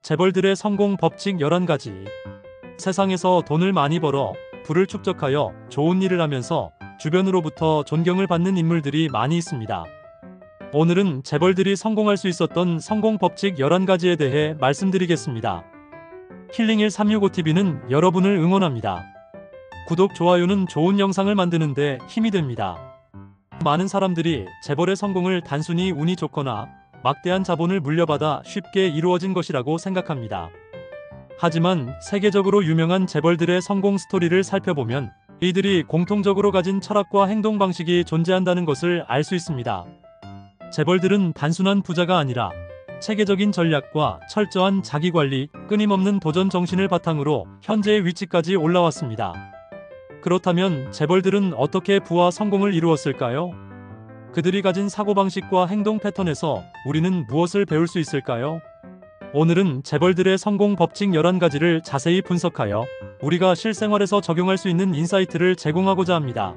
재벌들의 성공 법칙 11가지. 세상에서 돈을 많이 벌어 부를 축적하여 좋은 일을 하면서 주변으로부터 존경을 받는 인물들이 많이 있습니다. 오늘은 재벌들이 성공할 수 있었던 성공 법칙 11가지에 대해 말씀드리겠습니다. 힐링 1365TV는 여러분을 응원합니다. 구독, 좋아요는 좋은 영상을 만드는데 힘이 됩니다. 많은 사람들이 재벌의 성공을 단순히 운이 좋거나 막대한 자본을 물려받아 쉽게 이루어진 것이라고 생각합니다. 하지만 세계적으로 유명한 재벌들의 성공 스토리를 살펴보면 이들이 공통적으로 가진 철학과 행동 방식이 존재한다는 것을 알 수 있습니다. 재벌들은 단순한 부자가 아니라 체계적인 전략과 철저한 자기관리, 끊임없는 도전 정신을 바탕으로 현재의 위치까지 올라왔습니다. 그렇다면 재벌들은 어떻게 부와 성공을 이루었을까요? 그들이 가진 사고방식과 행동 패턴에서 우리는 무엇을 배울 수 있을까요? 오늘은 재벌들의 성공 법칙 11가지를 자세히 분석하여 우리가 실생활에서 적용할 수 있는 인사이트를 제공하고자 합니다.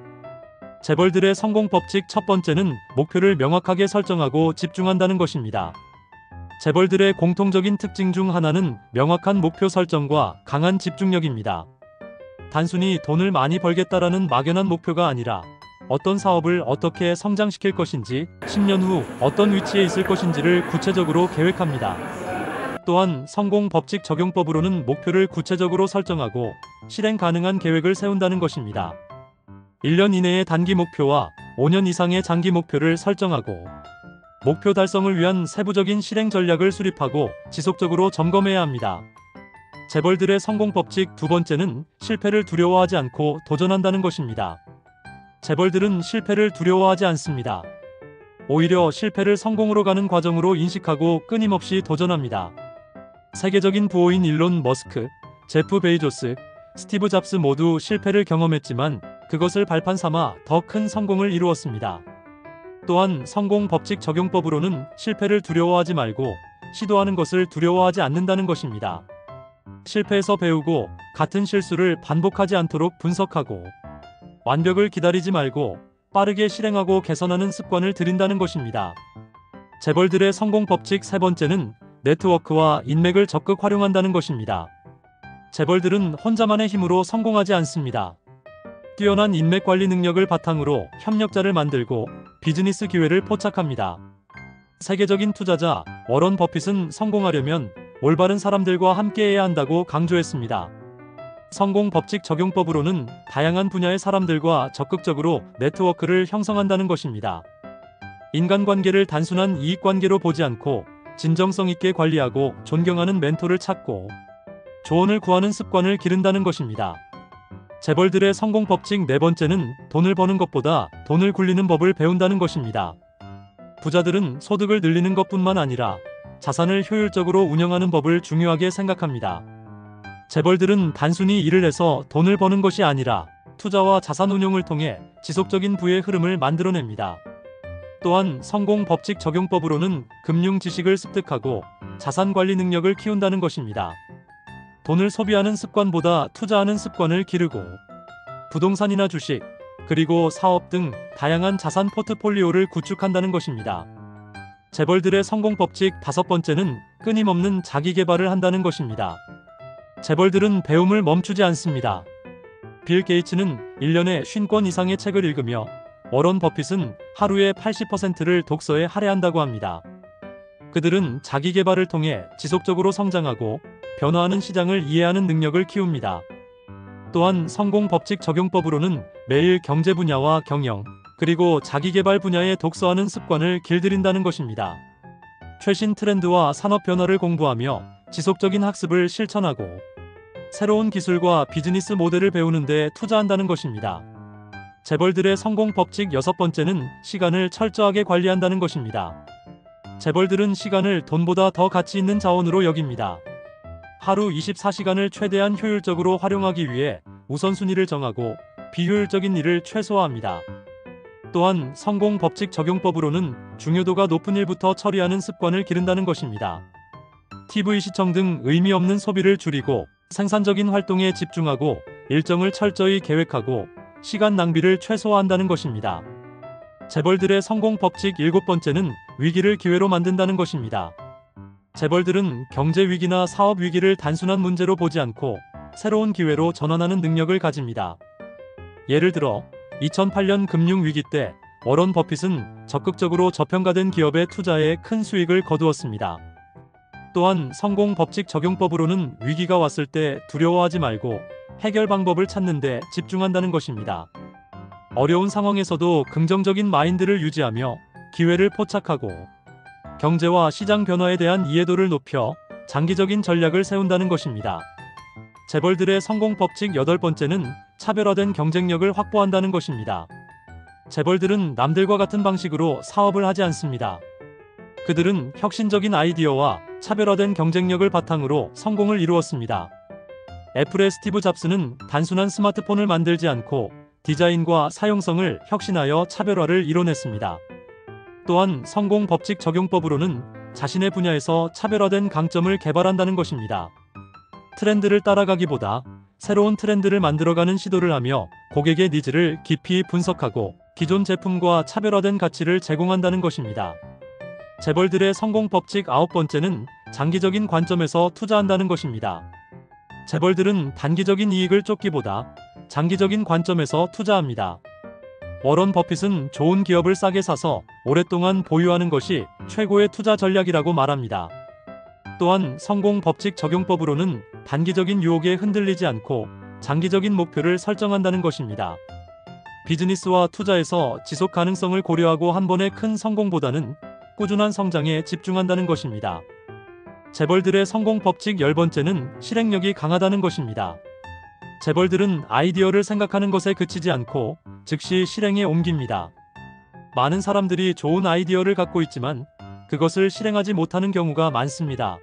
재벌들의 성공 법칙 첫 번째는 목표를 명확하게 설정하고 집중한다는 것입니다. 재벌들의 공통적인 특징 중 하나는 명확한 목표 설정과 강한 집중력입니다. 단순히 돈을 많이 벌겠다라는 막연한 목표가 아니라 어떤 사업을 어떻게 성장시킬 것인지, 10년 후 어떤 위치에 있을 것인지를 구체적으로 계획합니다. 또한 성공 법칙 적용법으로는 목표를 구체적으로 설정하고 실행 가능한 계획을 세운다는 것입니다. 1년 이내의 단기 목표와 5년 이상의 장기 목표를 설정하고 목표 달성을 위한 세부적인 실행 전략을 수립하고 지속적으로 점검해야 합니다. 재벌들의 성공 법칙 두 번째는 실패를 두려워하지 않고 도전한다는 것입니다. 재벌들은 실패를 두려워하지 않습니다. 오히려 실패를 성공으로 가는 과정으로 인식하고 끊임없이 도전합니다. 세계적인 부호인 일론 머스크, 제프 베이조스, 스티브 잡스 모두 실패를 경험했지만 그것을 발판 삼아 더 큰 성공을 이루었습니다. 또한 성공 법칙 적용법으로는 실패를 두려워하지 말고 시도하는 것을 두려워하지 않는다는 것입니다. 실패에서 배우고 같은 실수를 반복하지 않도록 분석하고 완벽을 기다리지 말고 빠르게 실행하고 개선하는 습관을 들인다는 것입니다. 재벌들의 성공 법칙 세 번째는 네트워크와 인맥을 적극 활용한다는 것입니다. 재벌들은 혼자만의 힘으로 성공하지 않습니다. 뛰어난 인맥 관리 능력을 바탕으로 협력자를 만들고 비즈니스 기회를 포착합니다. 세계적인 투자자 워런 버핏은 성공하려면 올바른 사람들과 함께해야 한다고 강조했습니다. 성공 법칙 적용법으로는 다양한 분야의 사람들과 적극적으로 네트워크를 형성한다는 것입니다. 인간관계를 단순한 이익관계로 보지 않고 진정성 있게 관리하고 존경하는 멘토를 찾고 조언을 구하는 습관을 기른다는 것입니다. 재벌들의 성공 법칙 네 번째는 돈을 버는 것보다 돈을 굴리는 법을 배운다는 것입니다. 부자들은 소득을 늘리는 것뿐만 아니라 자산을 효율적으로 운영하는 법을 중요하게 생각합니다. 재벌들은 단순히 일을 해서 돈을 버는 것이 아니라 투자와 자산 운용을 통해 지속적인 부의 흐름을 만들어냅니다. 또한 성공 법칙 적용법으로는 금융 지식을 습득하고 자산 관리 능력을 키운다는 것입니다. 돈을 소비하는 습관보다 투자하는 습관을 기르고 부동산이나 주식, 그리고 사업 등 다양한 자산 포트폴리오를 구축한다는 것입니다. 재벌들의 성공 법칙 다섯 번째는 끊임없는 자기 개발을 한다는 것입니다. 재벌들은 배움을 멈추지 않습니다. 빌 게이츠는 1년에 50권 이상의 책을 읽으며 워런 버핏은 하루에 80%를 독서에 할애한다고 합니다. 그들은 자기 개발을 통해 지속적으로 성장하고 변화하는 시장을 이해하는 능력을 키웁니다. 또한 성공 법칙 적용법으로는 매일 경제 분야와 경영, 그리고 자기 개발 분야에 독서하는 습관을 길들인다는 것입니다. 최신 트렌드와 산업 변화를 공부하며 지속적인 학습을 실천하고 새로운 기술과 비즈니스 모델을 배우는 데 투자한다는 것입니다. 재벌들의 성공 법칙 여섯 번째는 시간을 철저하게 관리한다는 것입니다. 재벌들은 시간을 돈보다 더 가치 있는 자원으로 여깁니다. 하루 24시간을 최대한 효율적으로 활용하기 위해 우선순위를 정하고 비효율적인 일을 최소화합니다. 또한 성공 법칙 적용법으로는 중요도가 높은 일부터 처리하는 습관을 기른다는 것입니다. TV 시청 등 의미 없는 소비를 줄이고 생산적인 활동에 집중하고 일정을 철저히 계획하고 시간 낭비를 최소화한다는 것입니다. 재벌들의 성공 법칙 일곱 번째는 위기를 기회로 만든다는 것입니다. 재벌들은 경제 위기나 사업 위기를 단순한 문제로 보지 않고 새로운 기회로 전환하는 능력을 가집니다. 예를 들어 2008년 금융위기 때 워런 버핏은 적극적으로 저평가된 기업에 투자해 큰 수익을 거두었습니다. 또한 성공 법칙 적용법으로는 위기가 왔을 때 두려워하지 말고 해결 방법을 찾는 데 집중한다는 것입니다. 어려운 상황에서도 긍정적인 마인드를 유지하며 기회를 포착하고 경제와 시장 변화에 대한 이해도를 높여 장기적인 전략을 세운다는 것입니다. 재벌들의 성공 법칙 8번째는 차별화된 경쟁력을 확보한다는 것입니다. 재벌들은 남들과 같은 방식으로 사업을 하지 않습니다. 그들은 혁신적인 아이디어와 차별화된 경쟁력을 바탕으로 성공을 이루었습니다. 애플의 스티브 잡스는 단순한 스마트폰을 만들지 않고 디자인과 사용성을 혁신하여 차별화를 이뤄냈습니다. 또한 성공 법칙 적용법으로는 자신의 분야에서 차별화된 강점을 개발한다는 것입니다. 트렌드를 따라가기보다 새로운 트렌드를 만들어가는 시도를 하며 고객의 니즈를 깊이 분석하고 기존 제품과 차별화된 가치를 제공한다는 것입니다. 재벌들의 성공 법칙 9번째는 장기적인 관점에서 투자한다는 것입니다. 재벌들은 단기적인 이익을 쫓기보다 장기적인 관점에서 투자합니다. 워런 버핏은 좋은 기업을 싸게 사서 오랫동안 보유하는 것이 최고의 투자 전략이라고 말합니다. 또한 성공 법칙 적용법으로는 단기적인 유혹에 흔들리지 않고 장기적인 목표를 설정한다는 것입니다. 비즈니스와 투자에서 지속 가능성을 고려하고 한 번의 큰 성공보다는 꾸준한 성장에 집중한다는 것입니다. 재벌들의 성공 법칙 10번째는 실행력이 강하다는 것입니다. 재벌들은 아이디어를 생각하는 것에 그치지 않고 즉시 실행에 옮깁니다. 많은 사람들이 좋은 아이디어를 갖고 있지만 그것을 실행하지 못하는 경우가 많습니다.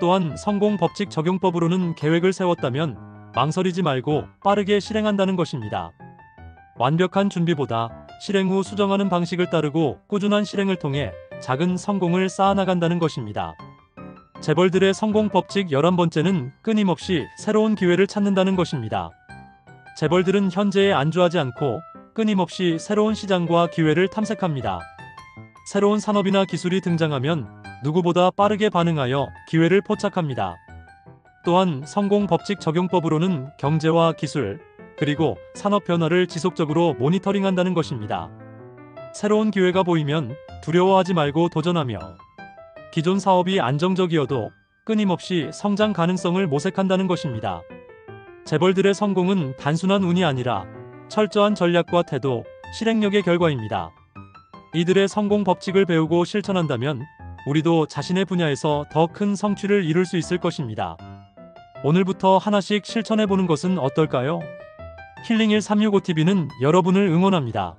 또한 성공 법칙 적용법으로는 계획을 세웠다면 망설이지 말고 빠르게 실행한다는 것입니다. 완벽한 준비보다 실행 후 수정하는 방식을 따르고 꾸준한 실행을 통해 작은 성공을 쌓아나간다는 것입니다. 재벌들의 성공 법칙 11번째는 끊임없이 새로운 기회를 찾는다는 것입니다. 재벌들은 현재에 안주하지 않고 끊임없이 새로운 시장과 기회를 탐색합니다. 새로운 산업이나 기술이 등장하면 누구보다 빠르게 반응하여 기회를 포착합니다. 또한 성공 법칙 적용법으로는 경제와 기술, 그리고 산업 변화를 지속적으로 모니터링한다는 것입니다. 새로운 기회가 보이면 두려워하지 말고 도전하며 기존 사업이 안정적이어도 끊임없이 성장 가능성을 모색한다는 것입니다. 재벌들의 성공은 단순한 운이 아니라 철저한 전략과 태도, 실행력의 결과입니다. 이들의 성공 법칙을 배우고 실천한다면 우리도 자신의 분야에서 더 큰 성취를 이룰 수 있을 것입니다. 오늘부터 하나씩 실천해보는 것은 어떨까요? 힐링1365TV는 여러분을 응원합니다.